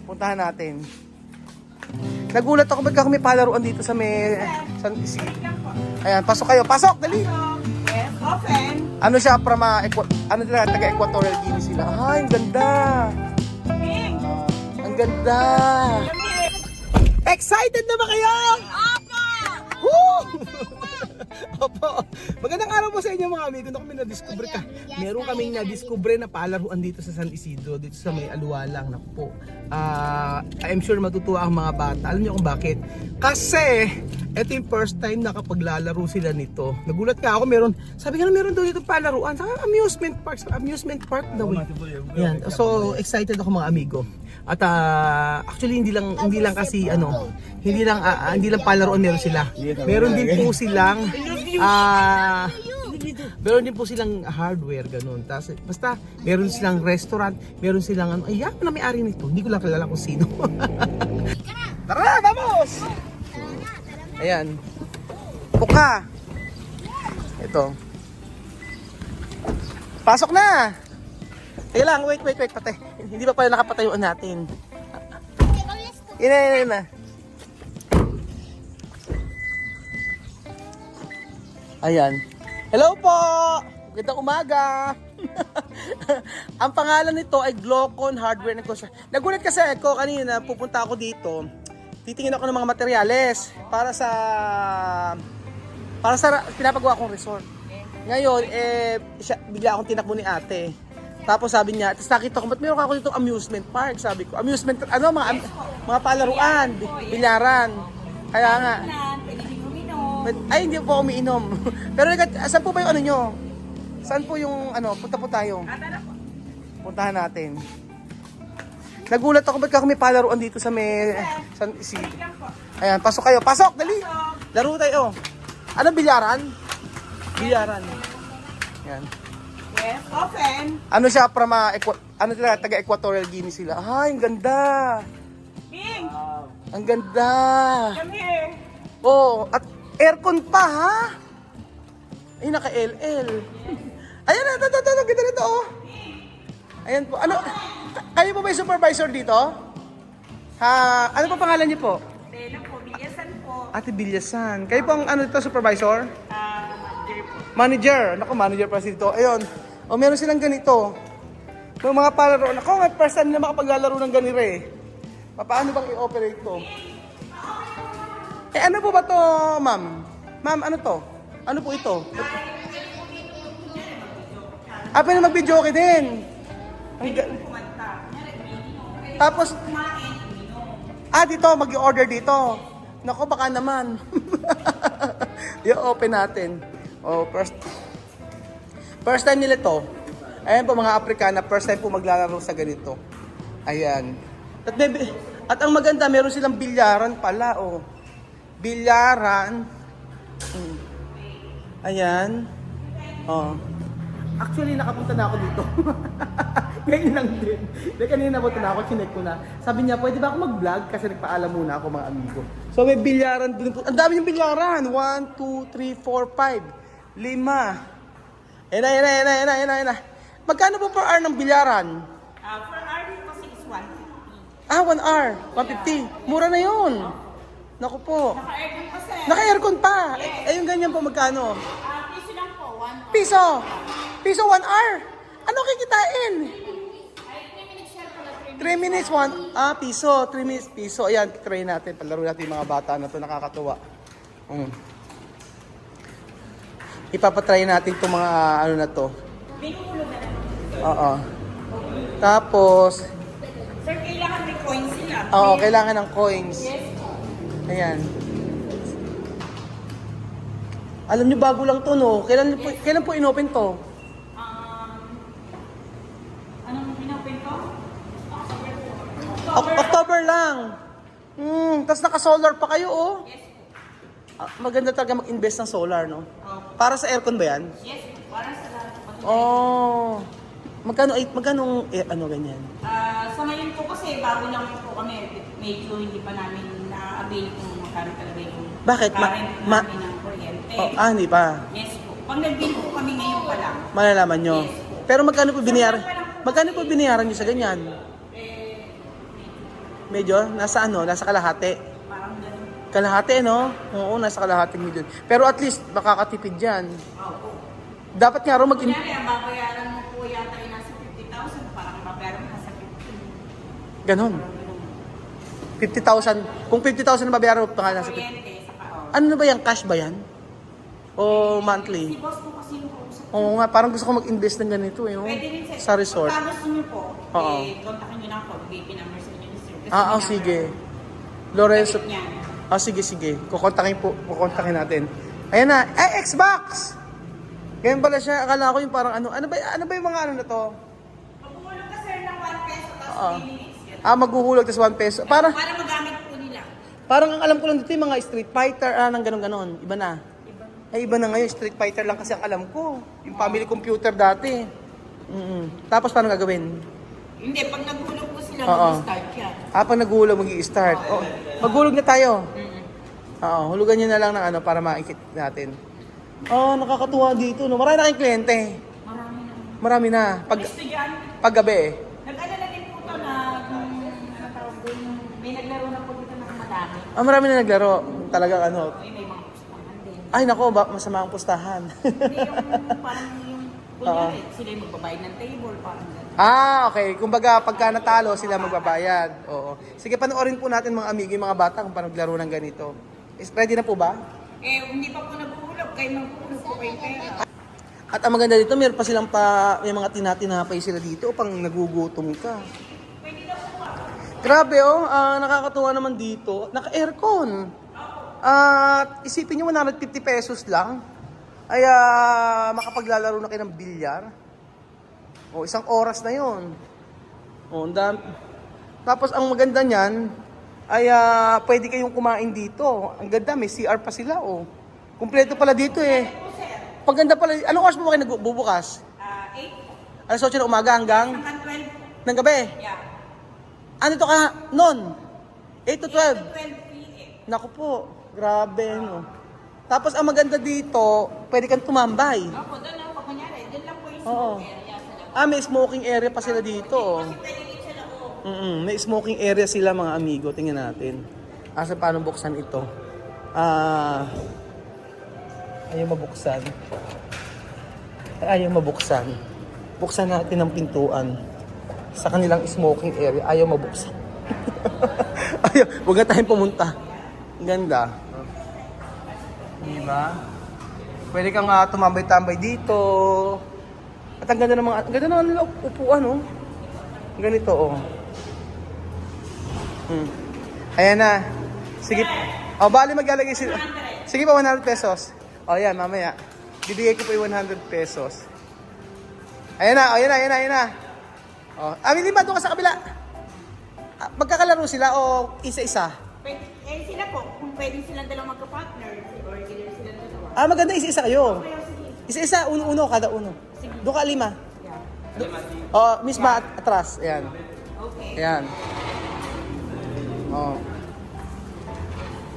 Puntahan natin. Nagulat ako ba't kami palaruan dito sa may San Isidro. Ayan, pasok kayo. Pasok! Dali! Yes, open. Ano siya from ano nila, taga Equatorial Guinea sila. Ay, ang ganda! Pink. Ang ganda! Excited na ba kayo? Opo! Woo! Opo. Magandang araw po sa inyo mga amigo. Kung may na-discover ka, meron kaming na-discover na palaruan dito sa San Isidro, dito sa may Aluwalang. Naku po. I'm sure matutuwa ang mga bata. Alam niyo kung bakit? Kasi ito yung first time na kapag lalaro sila nito. Nagulat nga ako, sabi nga meron daw dito palaruan. Sa amusement park daw. Yan. So excited ako mga amigo. At actually hindi lang kasi hindi lang palaruan meron sila. Meron din po silang meron din po silang hardware ganun. Tapos basta meron silang restaurant, meron silang ayan na may-ari nito. Hindi ko lang kilala kung sino. Tara, vamos! Ayan. Puka. Ito. Pasok na. Teka lang, wait, patay. Hindi pa pala nakapatayuan natin. Ina. Ayan. Hello po! Magandang umaga! Ang pangalan nito ay Glocon Hardware and Construction. Nagulat kasi ako kanina, pupunta ako dito. Titingin ako ng mga materyales para sa pinapagawa kong resort. Ngayon, bigla akong tinakbo ni ate. Tapos sabi niya, tapos nakita ko, ba't meron ako dito amusement park? Sabi ko, amusement, mga palaruan, bilyaran. Kaya nga. Ay, hindi po umiinom. Pero saan po ba yung nyo? Saan po yung punta po tayo? Puntahan natin. Nagulat ako ba't kami palaruan dito sa may San Isidro. Ayan, pasok kayo. Pasok! Dali! Laro tayo. Ano, bilyaran? Bilyaran. Ayan. Yes, open. Ano siya from taga Equatorial Guinea sila. Ay, ang ganda! Pink. Ang ganda! Come here. Oh, at aircon pa, ha? Ay, naka-LL. Ayan na, ito, ganda nito, oh. Ayan po, kayo po ba yung supervisor dito? Ano pa pangalan niyo po? Tela po, Bilyasan po. Ate Bilyasan. Kayo po ang supervisor? Manager po. Manager. Naku, manager pa dito. Ayun. O, meron silang ganito. Yung mga palaro. Naku, nga, first time na makapaglalaro ng ganire eh. Paano bang i-operate to? Ano po ba to, ma'am? Ma'am, ano to? Ano po ito? Pwede mag-video okay din. Tapos, dito, mag-i-order dito. Naku, baka naman. I-open natin. Oh, first time nila to. Ayan po mga Afrikana, first time po maglalaro sa ganito. Ayan. At ang maganda, meron silang bilyaran pala, oh. Bilyaran. Ayan. Oh. Actually, nakapunta na ako dito. Ngayon lang din. Dahil kanina punta na ako, chinek ko na. Sabi niya, pwede ba ako mag-vlog? Kasi nagpaalam muna ako mga amigo. So may bilyaran din po. Ang dami yung bilyaran. 1, 2, 3, 4, 5, 5. Ayan na. Magkano po per hour ng bilyaran? For hour kasi is 150. 1 hour. 150. Mura na yun. Naku po. Naka-aircon pa, sir. Naka-aircon pa. Yung ganyan po magkano? Piso lang po, 1 hour. Piso. Piso 1 hour. Ano kikitain? 3 minutes share pala, 3 minutes, 1, piso, 3 minutes, piso. Ayan, try natin. Palaro natin yung mga bata na to, nakakatuwa. Ipapatry natin itong mga na to. May ulo na lang. Oo. Tapos, Sir, kailangan may coins sila. oo, kailangan ng coins. Yes po. Ayan. Alam niyo, bago lang to, no? Kailan po inopen to? Anong pinopen ko? October lang. Tapos naka-solar pa kayo, oh. Yes po. Maganda talaga mag-invest ng solar, no? Para sa aircon ba yan? Yes po. Para sa lahat po. Oh. Magkano ganyan? Sa ngayon po kasi bago lang po kami, medyo hindi pa namin na-avail kung magkano talaga yung Bakit? current namin ng kuryente. Hindi pa. Yes po. Pag nag-bill po kami ngayon pa lang. Malalaman nyo. Yes po. Pero magkano po binayaran? Magkano po binayaran nyo sa ganyan? Medyo, nasa ano, nasa kalahati. Parang ganun. Kalahati, no? Oo, nasa kalahating milyon. Pero at least, makakatipid yan. Oo. Dapat nga raw Kunyari, ang babayaran mo po yata ay nasa 50,000, parang babayaran mo nasa 50. Ganon. 50,000. Kung 50,000 na babayaran mo, pa nasa 50. Kuryente, saka Ano na ba yan? Cash ba yan? O Si monthly? boss po kasi yung kausap. Oo nga, parang gusto ko mag-invest ng ganito eh. Oh. Pwede rin Sa resort. Pagka gusto nyo po, Oo. kontakin nyo na ako. BP number sa inyo ni sir. Kasi Ah, may oh, number sige. ako. Lorenzo. Kapit niyan. Ah, sige, sige. Kukontakin natin. Ayan na. Ay, Xbox! Ganyan pala siya. Akala ko yung parang ano. Ano ba yung mga ano na to? Magkukulong ka sir ng 1 peso, tapos Oo. 3 minutes. Yan. Ah, maghuhulog tas 1 peso. Para Para, magamit po nila. parang ang alam ko lang dito yung mga Street Fighter. Nang ganon-ganon. Iba na. Ay, iba na ngayon. Street Fighter lang kasi ang alam ko. Yung family computer dati. Tapos paano gagawin? Hindi, pag naghulog po sila, Oo. mag-start yan. Ah, pag naghulog, mag-i-start. Oh, maghulog na tayo. Mm-mm. Oo, hulugan nyo na lang ng ano para makikit natin. Oh, nakakatuwa dito. No? Marami na kayong kliyente. Marami na. Marami na. Estudyante. Paggabi eh. Nag-alala din po ito na, ano tawag doon, may naglaro na po dito ng madami. Ah, marami na naglaro. Talagang ano. May mga pustahan din. Ay, nako, masama ang pustahan. Hindi yung parang yung, kunyari, sila yung magbabayad ng table, parang gano'n. Ah, okay. Kumbaga, pagka natalo, sila magbabayad. Oo. Sige, panoorin po natin mga amigo, yung mga bata kung paano maglaro ng ganito. Is ready na po ba? Hindi pa po naghuhulog, kayo maghuhulog po kayo pera. At ang maganda dito, meron pa silang may mga tinatinapay sila dito pang nagugutom ka. Pwede na po ba? Grabe oh, nakakatuwa naman dito. Naka-aircon. At isipin nyo, 150 pesos lang. Ay makapaglalaro na kayo ng bilyar. O, 1 oras na yon. O, tapos ang maganda niyan, ay pwede kayong kumain dito. Ang ganda, may CR pa sila oh. Kumpleto pala dito eh. Paganda pala. Anong oras mo ba kayo nagbubukas? 8 Alas 8 ng umaga hanggang hanggang 12. ng gabi? Yeah. Ano to ka? Non? 8 to 12? 12 p.m. Naku po, grabe no. Tapos ang maganda dito, pwede kang tumambay. Ako, doon ako, kunyari, doon lang po yung Oo. smoke area sa loob. May smoking area pa sila dito. Oh. Kasi pwede din sa loob. May smoking area sila mga amigo. Tingnan natin. Asa paano buksan ito? Ayaw mabuksan. Ayaw mabuksan. Buksan natin ang pintuan. Sa kanilang smoking area. Ayaw mabuksan. Ayaw. Huwag na tayong pumunta. Ang ganda. Diba? Pwede kang tumambay-tambay dito. At ang ganda ng mga, ang ganda ng nila upuan, oh. Ganito, oh. Ayan na. Sige. Bali maglalagay sila. Sige pa, 100 pesos. Yan, mamaya. Bibigay ko po yung 100 pesos. Ayan na, ayan na. Hindi ba doon ka sa kabila? Magkakalaro sila o isa-isa? Pwede, sila po, kung pwede silang dalawang magka-partner, or either silang dalawa. Maganda isa-isa kayo. Kaya sige. Isa-isa, uno, kada uno. Sige. Doon ka 5. Yeah. Misma atras. Ayan. Okay. Ayan.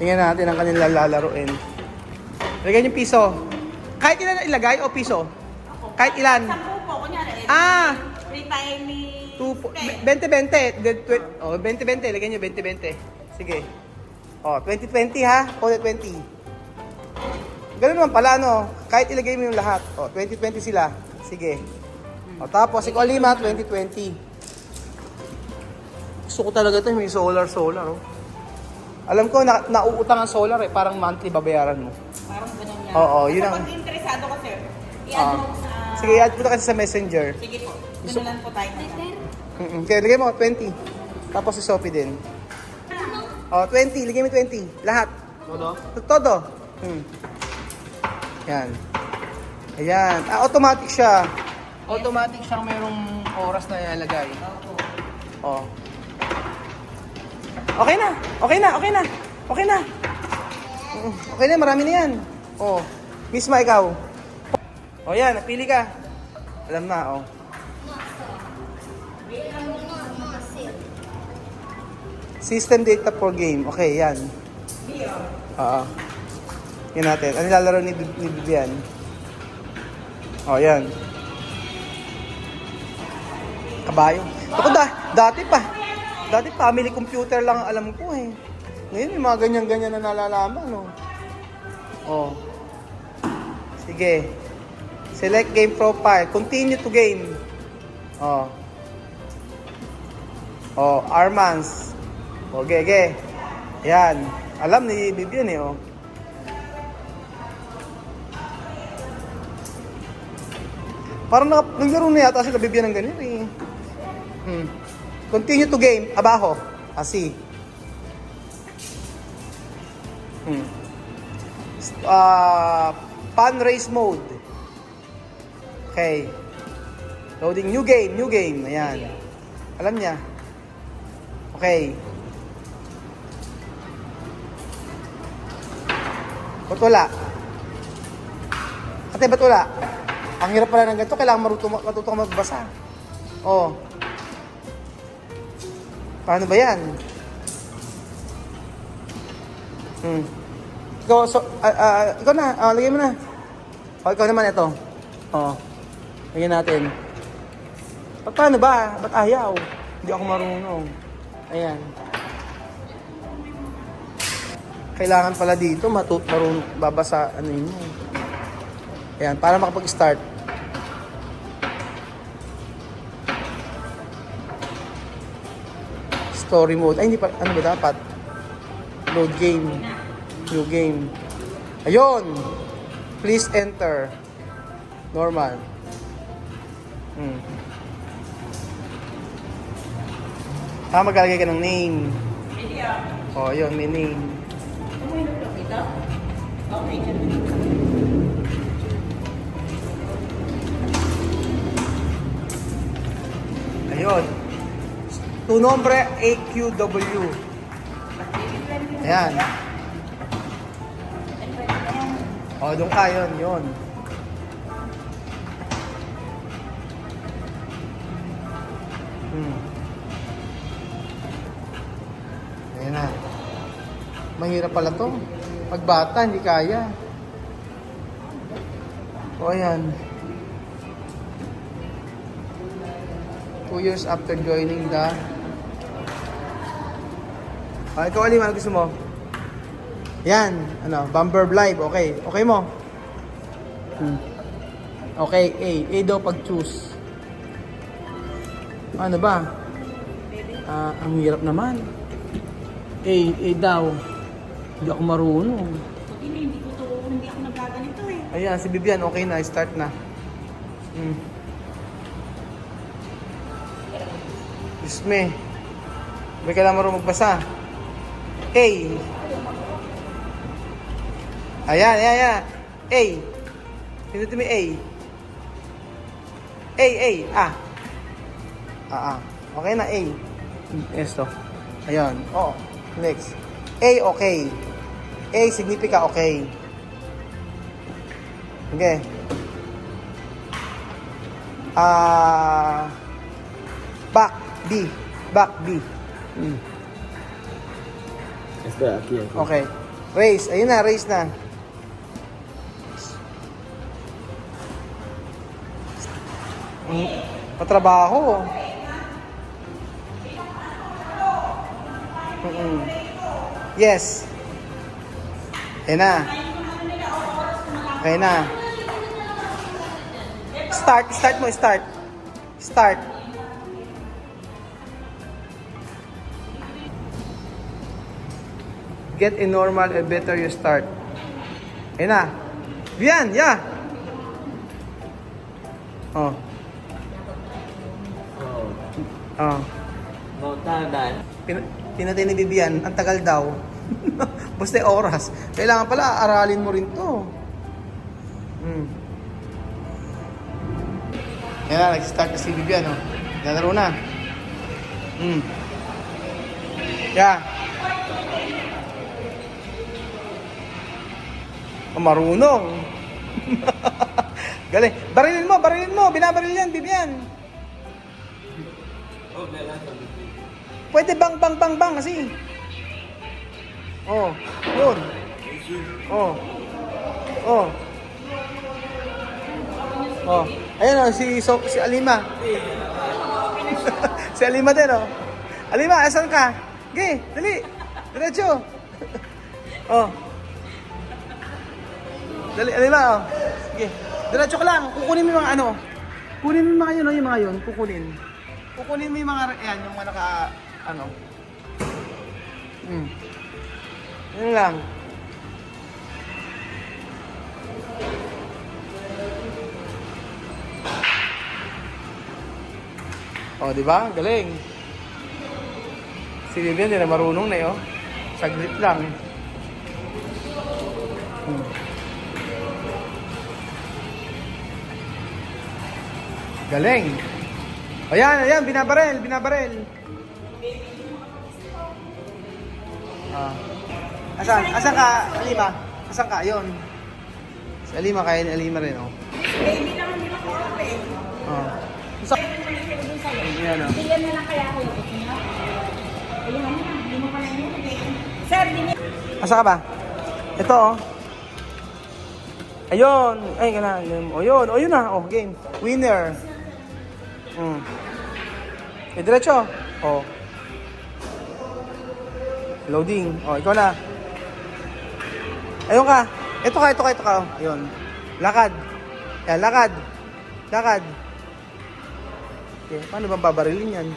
Tingnan natin ang kanilang lalaruin. Lagyan yung piso. Kahit ilan na ilagay o piso? Ako, Kahit ilan? 10 po, kunyari. Free time ni... 20-20. 20-20. Lagyan nyo 20-20. Sige. 20-20 ha. O 20. Ganun naman pala, no? Kahit ilagay mo yung lahat. 20-20 sila. Sige. Tapos, ikaw 5, 20-20. Gusto ko talaga ito. May solar. Oh. Alam ko, nauutang ang solar eh. Parang monthly babayaran mo. Parang ganun yan. Oo, yun ang... Kapag interesado ka, sir, i-add mo sa... Sige, add po na kasi sa messenger. Sige po. Ganun po tayo. Kaya lagay mo 20. Tapos si Sophie din. 20. Lagay mo 20. Lahat. Todo? Yan. Ayan. Automatic siya. Automatic siyang mayroong oras na ilalagay. Okay na. Okay na, marami na yan. Misma ikaw. Yan, napili ka. Alam na, System data for game. Okay, yan. Yan natin. Ano lalaro ni Vivian? Yan. Kabayo. Ako dati pa. Dati family computer lang ang alam ko eh. Ngayon may mga ganyan-ganyan na nalalaman, no? Oh. Sige. Select game profile. Continue to game. Oh. Oh, Armans. Okay, okay. Yan. Alam ni Bibian eh, oh. Parang naglaro na yata sila Bibian ng ganyan eh. Continue to game. Abajo. Asi. Pan race mode. Okay. Loading new game, new game. Ayan. Alam niya. Okay. Ba't wala? Ate, ba't wala? Ang hirap pala ng ganito, kailangan matuto ka magbasa. Oh. Paano ba yan? Ikaw, ikaw na. Lagay mo na. Ikaw naman ito. Lagyan natin. Paano ba? Ba't ayaw? Hindi ako marunong. Ayan. Kailangan pala dito marunong babasa ano yun. Ayan, para makapag-start. Story mode. Ay, hindi pa. Ano ba dapat? Load game. New game. Ayun! Please enter. Normal. Maglalagay ka ng name. Oh, yun, may name. Okay, ayun. Tu nombre AQW. Ayan. O, doon ka, yun. Ayan na. Mahirap pala to. Pag bata, hindi kaya. O, ayan. 2 years after joining the... ikaw, Alim, ano gusto mo? Yan, Bumper Live, okay. Okay mo? Okay, A daw pag-choose. Ano ba? Ang hirap naman. A daw. Hindi ako marunong. Hindi ako nagaganito eh. Ayan, si Bibian, okay na, start na. Isme. May kailangan marunong magbasa. A. Ayan. A. Pinutin mo A. A. Okay na, A. Esto. Ayan. Oh, next. A, okay. A, signifika okay. Okay. Back, B. Espera, aquí. Okay. Race. Ayun na, race na. Patrabaho. Yes. Ayun na. Okay na. Start mo. Start. Get a normal and better you start. Ayun na. Bian, yeah. Oh. No, tahan. Pinatay ni Bibian, ang tagal daw. Basta oras. Kailangan pala, aralin mo rin to. Yan na, nag-start na si Bibian, oh. Nalaro na. Yeah. Marunong. Galing. Barilin mo. Binabaril yan, Bibian. Pwede bang kasi. Oh, yun. Oh. Ayan o, si Alima. Si Alima din, oh. Alima, asan ka? Okay, dali. Diretso. Oh. Dali, Alima, oh. Sige. Diretso ka lang. Kukunin mo yung mga ano. Kunin mo yung mga yun, oh, yung mga yun. Kukunin. Kukunin mo yung mga, ayan, yung mga naka, ano. Yun lang. Oh, di ba? Galing. Si Vivian, hindi na marunong na yun. Saglit lang. Galing. Ayan, ayan, binabarel, binabarel. Ah. Asan ka, Alima? Asan ka? Ayun. Si Alima, kaya ni Alima rin, oh. Baby lang nila ko eh. Oh. Ayan, oh. Bigyan na lang kaya ako yung niya. Ayun na, hindi mo pala yun. Sir, hindi niya. Asa ka ba? Ito, oh. Ayun. Ay, gana. O, yun. O, yun na. Oh, game. Winner. Eh, diretso. Oh. Loading. Oh, ikaw na. Ayun ka. Ito ka, ito ka, ito ka. Oh. Ayun. Lakad. Yan, lakad. Lakad. Okay, paano bang babarilin yan?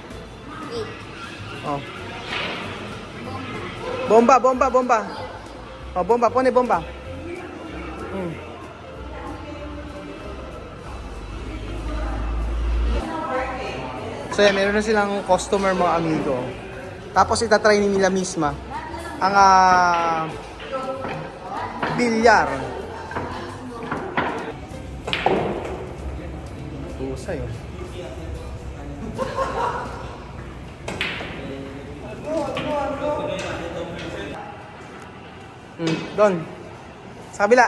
Oh. Bomba, bomba, bomba. Oh, bomba. Pone bomba. So yan, meron na silang customer mga amigo. Tapos itatry nila misma ang bilyar. Pusay oh. Don. Sa kabila.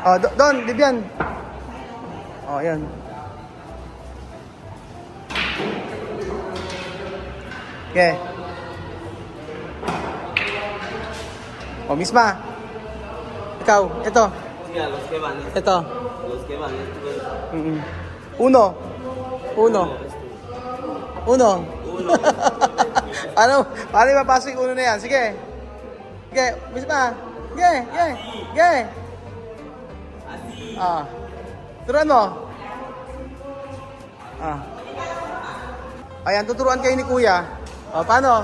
Oh, Don, Vivian. Oh, yan. Okay. O, misma. Ikaw, ito. Ito. Uno. Uno. Uno. Paano mapasok yung uno na yan? Sige. Sige, misma. Sige, sige. Sige. Ah. Turuan mo. Ah. Ayan, tuturuan kayo ni Kuya. O, paano?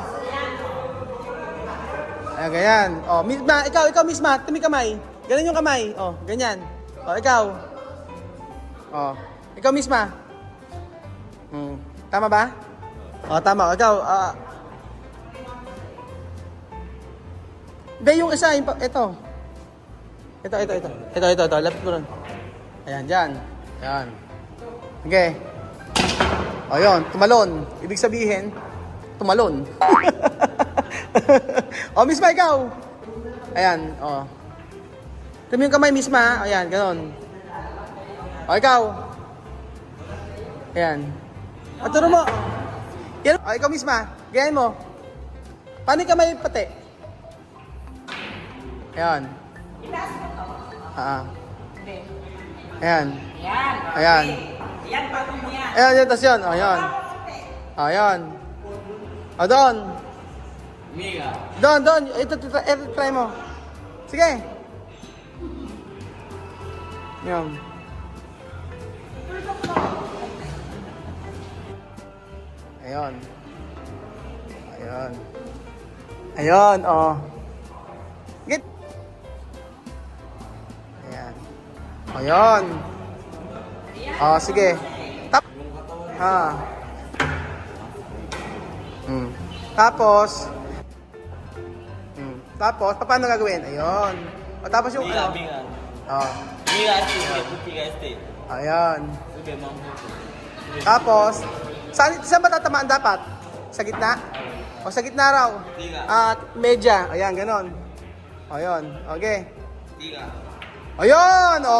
Ayan, ganyan. O, misma, ikaw misma, tumi kamay. Ganyan yung kamay. O, ganyan. O, ikaw. O, ikaw misma. Tama ba? O, tama. Ikaw, Hindi, yung isa, ito. Ito. Lapit mo rin. Ayan, dyan. Ayan. Okay. O, yun. Tumalon. Ibig sabihin, tumalon. O, misma, ikaw. Ayan, o. Tumi yung kamay, misma. Ayan, ganon. O, ikaw. Ayan. At turo mo. Yan. O, ikaw misma. Ganyan mo. Paano yung kamay pati? Ayan. Ayan. Ayan. Ayan, bago mo yan. Ayan, tas yun. O, yun. O, yun. O, doon. Doon. Ito, try mo. Sige. Yan. Ayun. Ayun, oh. Get. Ayan. Ayun. Oh, sige. Tap. Tapos, paano gagawin? Ayun. O, tapos yung ano? Oh. Ayan. Tapos, saan ba tatamaan dapat? Sa gitna? O sa gitna raw? At medya. Ayan, ganon. Ayun. Okay. Ayun! O,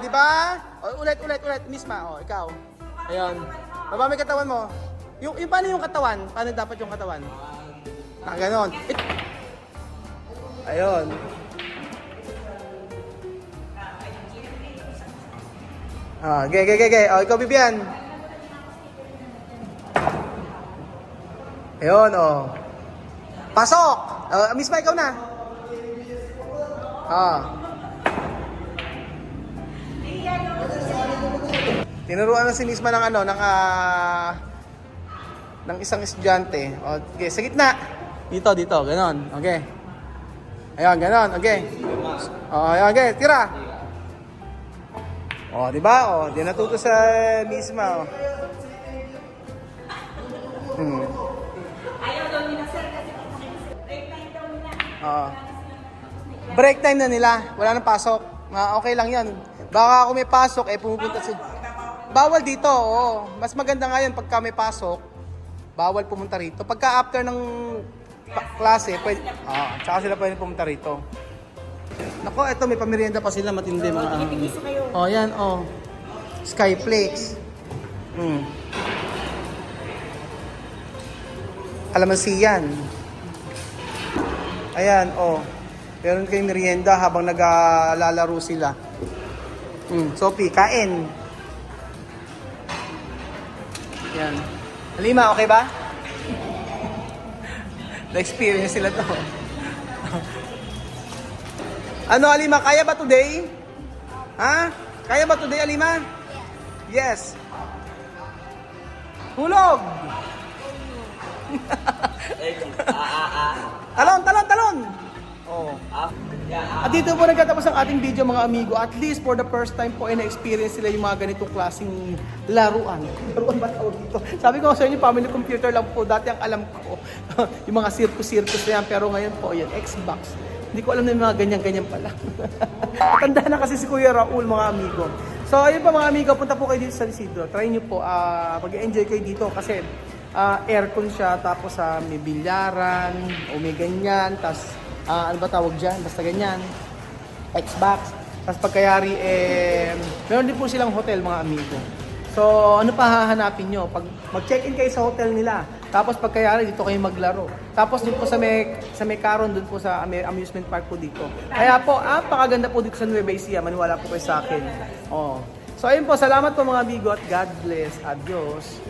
di ba? O, ulit. Misma. O, ikaw. Ayun. Baba may katawan mo. Yung paano yung katawan? Paano dapat yung katawan? Ganon. Ayun. Okay. O, ikaw, Bibian. Ayun, oh. Pasok! Miss Ma, ikaw na. Tinuruan na si Miss Ma ng ano, ng isang estudyante. Okay, sa gitna. Dito, ganon. Okay. Ayun, ganon. Okay. Ayun, okay, tira. Di ba? Di natuto sa Miss Ma. Ayaw daw nila sir kasi break time daw nila. Break time na nila. Wala nang pasok. Okay lang yan. Baka kung may pasok, pumupunta si... Bawal dito, oo. Mas maganda nga yan pagka may pasok, bawal pumunta rito. Pagka after ng klase, pwede... tsaka sila pwede pumunta rito. Nako, eto may pamerienda pa sila, matindi mga... yan, Skyflakes. Kalamansi yan. Ayan, meron kayong merienda habang naglalaro sila. Sophie, kain. Yan. Halima, okay ba? Na-experience sila to. Ano, Halima, kaya ba today? Ha? Kaya ba today, Halima? Yes. Hulog! Talon! At dito po nagtatapos ang ating video mga amigo. At least for the first time po ay na-experience sila yung mga ganitong klaseng laruan. Laruan ba tawag dito? Sabi ko sa inyo, family computer lang po. Dati ang alam ko, yung mga circus na yan. Pero ngayon po, yan, Xbox. Hindi ko alam na yung mga ganyan-ganyan pala. Tanda na kasi si Kuya Raul mga amigo. So ayun pa mga amigo, punta po kayo dito sa Isidro. Try nyo po, mag-enjoy kayo dito kasi aircon siya, tapos may bilyaran, o may ganyan, tapos ano ba tawag dyan? Basta ganyan. Xbox. Tapos pagkayari, meron din po silang hotel mga amigo. So, ano pa hahanapin nyo? Pag mag-check-in kayo sa hotel nila, tapos pagkayari, dito kayo maglaro. Tapos dun po sa may Caron, dun po sa amusement park po dito. Kaya po, napakaganda po dito sa Nueva Ecija. Maniwala po kayo sa akin. So, ayun po. Salamat po mga amigo at God bless. Adios.